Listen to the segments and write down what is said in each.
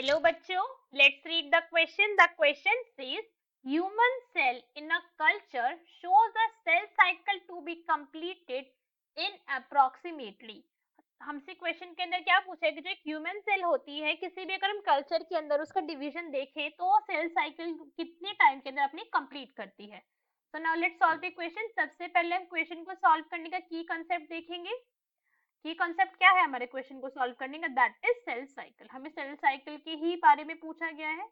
Hello बच्चों, let's read the question. The question says human cell in a culture shows a cell cycle to be completed in approximately. हमसे question के अंदर क्या पूछा है कि जो एक ह्यूमन सेल होती है किसी भी अगर हम कल्चर के अंदर उसका डिवीजन देखें तो सेल साइकिल कितने टाइम के अंदर अपनी कंप्लीट करती है. So now let's solve the question. सबसे पहले हम क्वेश्चन को सॉल्व करने का की कंसेप्ट देखेंगे. की कंसेप्ट क्या है हमारे क्वेश्चन को सॉल्व करने का, दैट इज सेल साइकिल. हमें सेल साइकिल के ही बारे में पूछा गया है.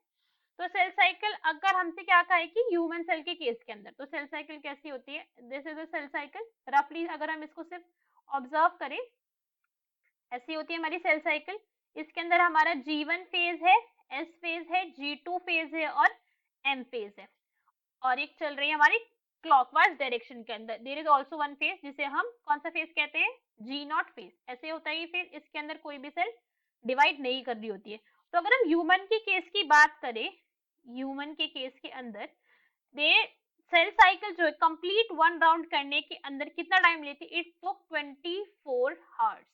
तो सेल साइकिल अगर हमसे क्या कहा है कि ह्यूमन सेल के केस के अंदर, तो सेल साइकिल कैसी होती है, this is a cell cycle. रफली अगर हम इसको सिर्फ ऑब्जर्व करें, ऐसी होती है हमारी सेल साइकिल. इसके अंदर हमारा G1 फेज है, S फेज है, G2 फेज है और M फेज है. और एक चल रही है हमारी क्लॉकवाइज डायरेक्शन के अंदर. There is also one phase जिसे हम कौन सा फेज कहते हैं, G0 फेज. ऐसे होता है ये फेज. इसके अंदर कोई भी सेल डिवाइड नहीं कर रही होती है. तो अगर हम ह्यूमन के केस की बात करें, ह्यूमन के केस के अंदर दे सेल साइकिल जो है कंप्लीट वन राउंड करने के अंदर कितना टाइम लेती है, it took 24 hours.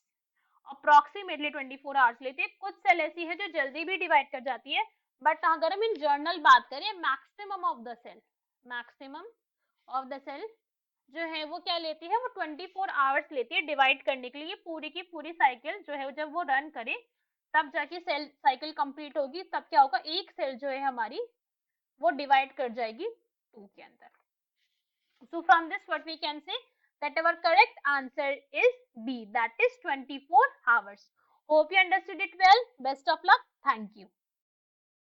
Approximately 24 hours लेती है. कुछ सेल ऐसी है जो जल्दी भी डिवाइड कर जाती है, बट अगर हम इन जनरल बात करें मैक्सिमम ऑफ द सेल जो है वो क्या लेती है, वो 24 आवर्स लेती है डिवाइड करने के लिए. पूरी की पूरी साइकिल जो है जब वो रन करे तब जाके सेल साइकिल कंप्लीट होगी. तब क्या होगा, एक सेल जो है हमारी वो डिवाइड कर जाएगी 2 के अंदर. So from this what we can say that our correct answer is B, that is 24 hours. Hope you understood it well. Best of luck. Thank you.